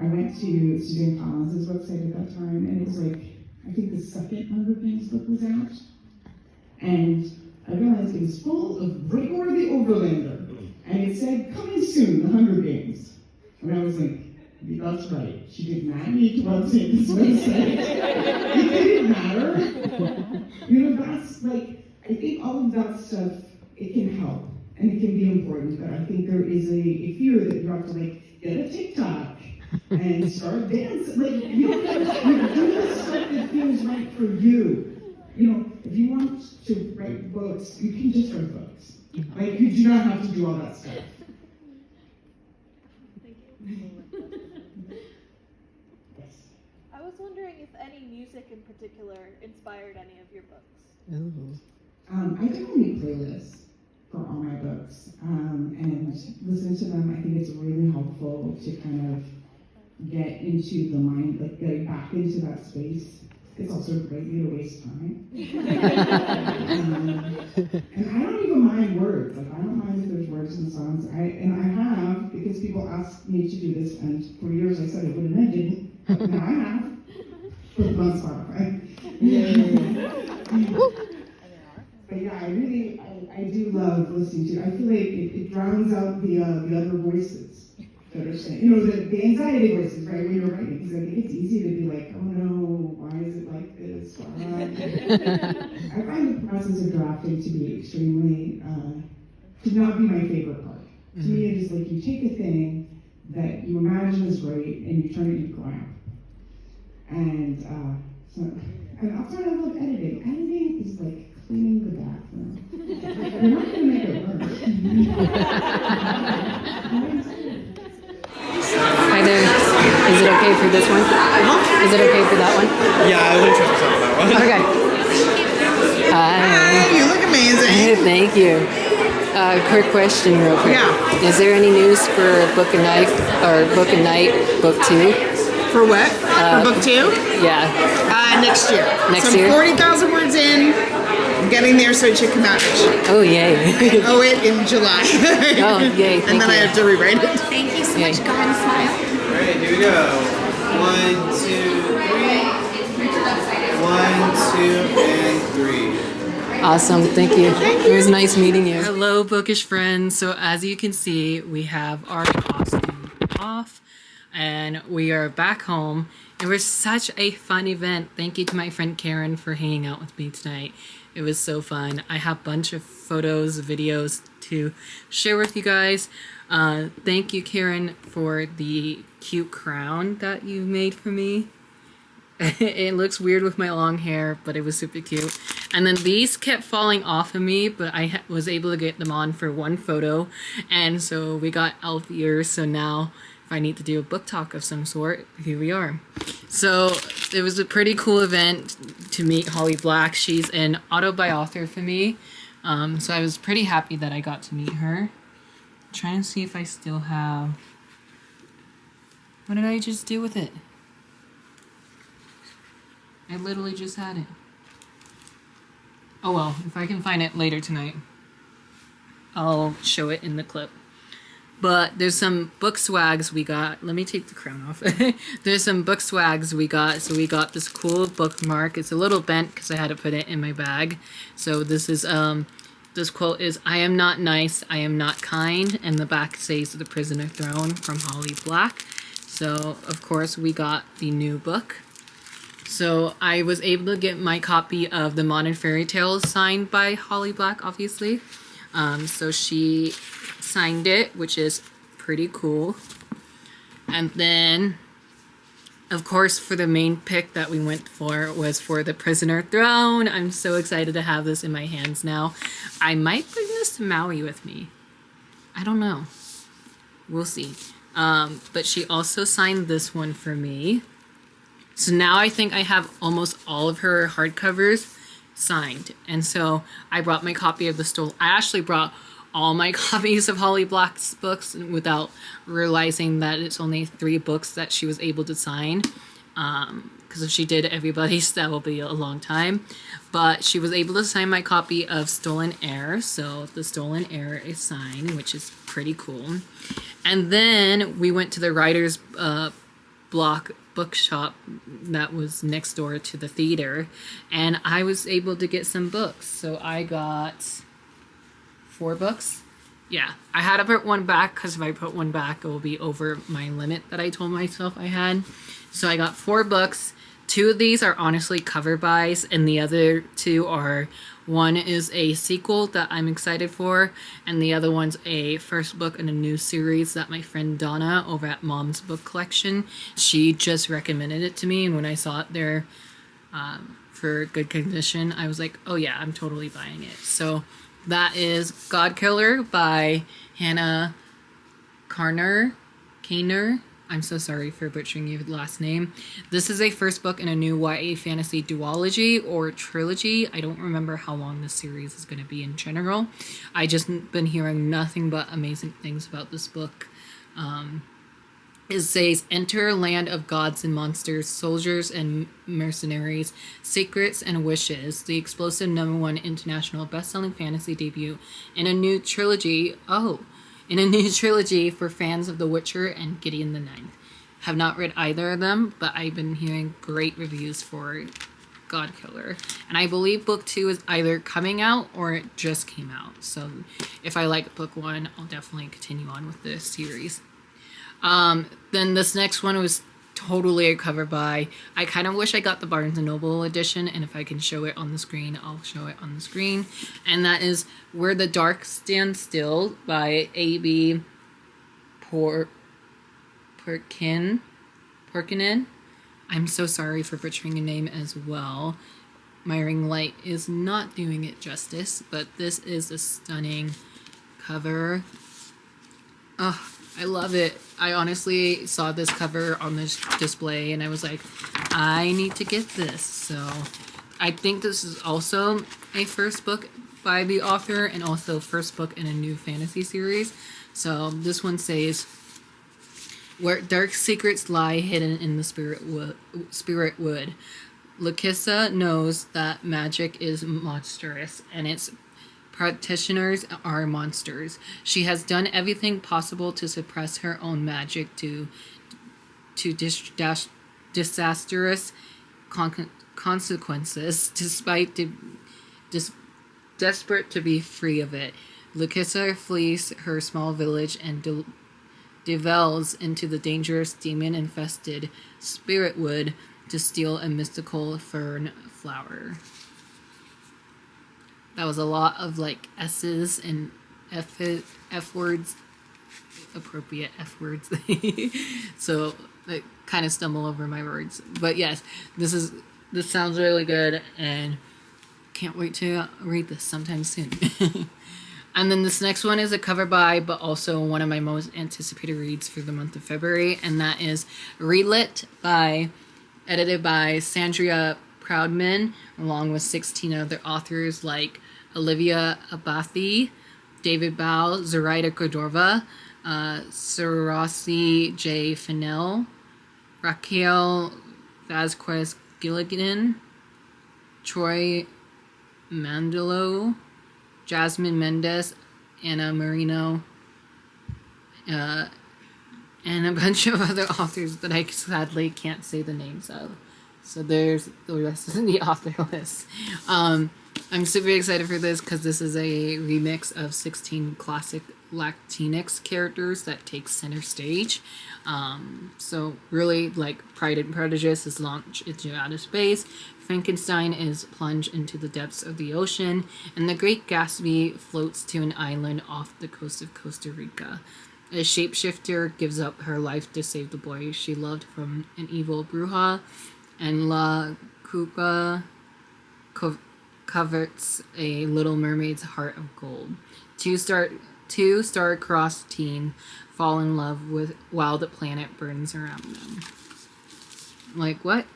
I went to Suzanne Collins' website at that time, and it was like, I think the second Hunger Games book was out. And I realized it was full of Gregor the Overlander. And it said, coming soon, the Hunger Games. And I was like, that's right. She did not need to update this website. It didn't matter. You know, that's like, I think all of that stuff, it can help. And it can be important. But I think there is a fear that you have to like, get a TikTok and start dancing. Like, you do the stuff that feels right for you. You know, if you want to write books, you can just write books. Like, you do not have to do all that stuff. Yes. I was wondering if any music in particular inspired any of your books. Ooh. I definitely make playlists for all my books, and listening to them, I think it's really helpful to kind of get into the mind, like get back into that space. It's also a great way to waste time. And I don't even mind words. Like, I don't mind if there's words in the songs. I have, because people asked me to do this, and for years I said I wouldn't, and I didn't. But now I have. Put them on Spotify. But yeah, I do love listening to it. I feel like it drowns out the other voices that are saying, you know, the anxiety voices, right, when you're writing, because I think it's easy to be like, oh no, why is it like this? I find the process of drafting to be extremely, to not be my favorite part. To me, it is like you take a thing that you imagine is great and you turn it into crap. And also I love editing. Editing is like cleaning the bathroom. You're not going to make it worse. Hi there. Is it okay for this one? Is it okay for that one? Yeah, I wouldn't trust myself on that one. Okay. Hi. You look amazing. Thank you. Quick question, real quick. Yeah. Is there any news for Book of Night or Book of Night Book 2? For what? For book 2? Yeah. Next year. Next so year? 40,000 words in. I'm getting there, so it should come out next year. Oh yay. I owe it in July. Oh yay! Thank And then you. I have to rewrite it. Thank you so Yay. much. Go ahead and smile. Alright, here we go. 1, 2, 3. 1, 2, and 3. Awesome, thank you. It was nice meeting you. Hello, bookish friends. So as you can see, we have our costume off, and we are back home. It was such a fun event. Thank you to my friend Karen for hanging out with me tonight. It was so fun. I have a bunch of photos, videos to share with you guys. Thank you, Karen, for the cute crown that you made for me. It looks weird with my long hair, but it was super cute. And then these kept falling off of me, but I was able to get them on for one photo. And so we got elf ears, so now if I need to do a book talk of some sort, here we are. So it was a pretty cool event to meet Holly Black. She's an author for me. So I was pretty happy that I got to meet her. I'm trying to see if I still have... What did I just do with it? I literally just had it. Oh well, if I can find it later tonight, I'll show it in the clip. But there's some book swags we got. Let me take the crown off. There's some book swags we got. So we got this cool bookmark. It's a little bent because I had to put it in my bag. So this is this quote is, "I am not nice, I am not kind," and the back says "The Prisoner Throne" from Holly Black. So of course we got the new book. So I was able to get my copy of the Modern Fairy Tales signed by Holly Black, obviously. So she signed it, which is pretty cool. And then, of course, for the main pick that we went for was for the Prisoner Throne. I'm so excited to have this in my hands now. I might bring this to Maui with me. I don't know. We'll see. But she also signed this one for me. So now I think I have almost all of her hardcovers signed. And so I brought my copy of I actually brought all my copies of Holly Black's books without realizing that it's only 3 books that she was able to sign. Because if she did everybody's, that will be a long time. But she was able to sign my copy of Stolen Heir. So the Stolen Heir is signed, which is pretty cool. And then we went to the Writer's Block bookshop that was next door to the theater, and I was able to get some books. So I got 4 books. Yeah, I had to put one back because if I put one back, it will be over my limit that I told myself I had. So I got 4 books. 2 of these are honestly cover buys, and the other 2 are, one is a sequel that I'm excited for, and the other one's a first book in a new series that my friend Donna over at Mom's Book Collection, she just recommended it to me, and when I saw it there for good condition, I was like, oh yeah, I'm totally buying it. So that is God Killer by Hannah Kaner. I'm so sorry for butchering your last name. This is a first book in a new YA fantasy duology or trilogy. I don't remember how long this series is going to be in general. I just been hearing nothing but amazing things about this book. It says, enter land of gods and monsters, soldiers and mercenaries, secrets and wishes. The explosive #1 international best-selling fantasy debut in a new trilogy. In a new trilogy for fans of The Witcher and Gideon the Ninth. Have not read either of them, but I've been hearing great reviews for God Killer. And I believe book 2 is either coming out or it just came out. So if I like book 1, I'll definitely continue on with this series. Then this next one was totally a cover buy. I kind of wish I got the Barnes & Noble edition, and if I can show it on the screen, I'll show it on the screen. And that is Where the Dark Stands Still by A.B. Porkinen. I'm so sorry for butchering your name as well. My ring light is not doing it justice, but this is a stunning cover. Oh, I love it. I honestly saw this cover on this display and I was like, I need to get this. So I think this is also a first book by the author and also first book in a new fantasy series. So this one says, where dark secrets lie hidden in the spirit wood. Lakissa knows that magic is monstrous and its practitioners are monsters. She has done everything possible to suppress her own magic to disastrous consequences, despite desperate to be free of it. Lakissa flees her small village and delves into the dangerous demon-infested spirit wood to steal a mystical fern flower. That was a lot of like S's and F words, appropriate F words. So I kind of stumble over my words. But yes, this sounds really good and can't wait to read this sometime soon. And then this next one is a cover by, but also one of my most anticipated reads for the month of February, and that is Relit edited by Sandria Proudman, along with 16 other authors like Olivia Abathy, David Bao, Zoraida Cordova, Sarasi J. Fennell, Raquel Vazquez Gilligan, Troy Mandelo, Jasmine Mendez, Anna Marino, and a bunch of other authors that I sadly can't say the names of. So there's the rest of the author list. I'm super excited for this because this is a remix of 16 classic Latinx characters that take center stage. So really, like, Pride and Prejudice is launched into outer space, Frankenstein is plunged into the depths of the ocean, and The Great Gatsby floats to an island off the coast of Costa Rica. A shapeshifter gives up her life to save the boy she loved from an evil bruja, and La Cuca covets a Little Mermaid's heart of gold. Two star-crossed teen fall in love with while the planet burns around them. Like, what?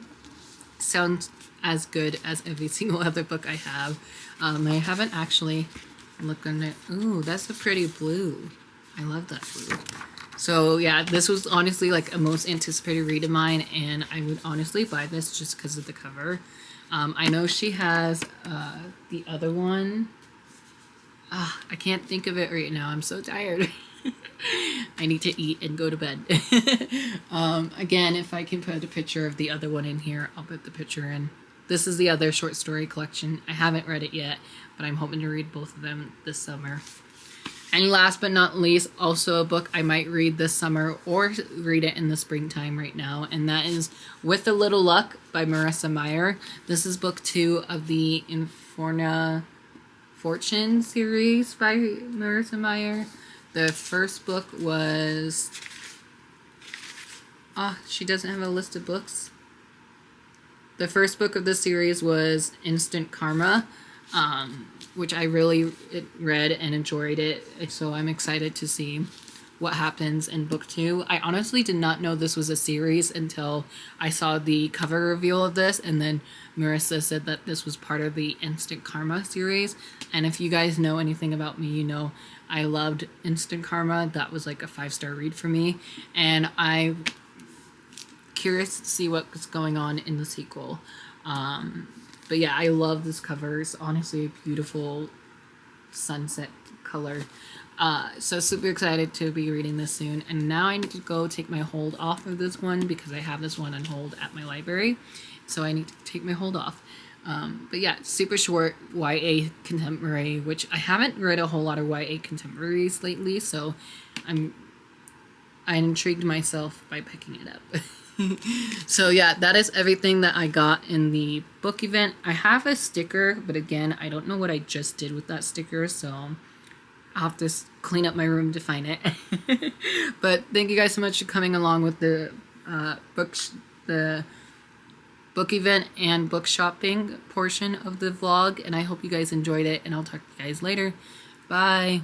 Sounds as good as every single other book I have. I haven't actually looked on it. Ooh, that's a pretty blue. I love that blue. So yeah, this was honestly like a most anticipated read of mine, and I would honestly buy this just because of the cover. I know she has the other one. I can't think of it right now. I'm so tired. I need to eat and go to bed. Again, if I can put a picture of the other one in here, I'll put the picture in. This is the other short story collection. I haven't read it yet, but I'm hoping to read both of them this summer. And last but not least, also a book I might read this summer or read it in the springtime right now, and that is With a Little Luck by Marissa Meyer. This is book 2 of the Inferna Fortune series by Marissa Meyer. The first book was... she doesn't have a list of books. The first book of the series was Instant Karma, which I really read and enjoyed it. So I'm excited to see what happens in book 2. I honestly did not know this was a series until I saw the cover reveal of this, and then Marissa said that this was part of the Instant Karma series. And if you guys know anything about me, you know I loved Instant Karma. That was like a 5-star read for me, and I'm curious to see what's going on in the sequel. But yeah, I love this cover. It's honestly a beautiful sunset color. So super excited to be reading this soon. And now I need to go take my hold off of this one because I have this one on hold at my library. So I need to take my hold off. But yeah, super short YA contemporary, which I haven't read a whole lot of YA contemporaries lately. So I intrigued myself by picking it up. So yeah, that is everything that I got in the book event. I have a sticker, but again, I don't know what I just did with that sticker, so I'll have to clean up my room to find it. But thank you guys so much for coming along with the book event and book shopping portion of the vlog, and I hope you guys enjoyed it, and I'll talk to you guys later. Bye.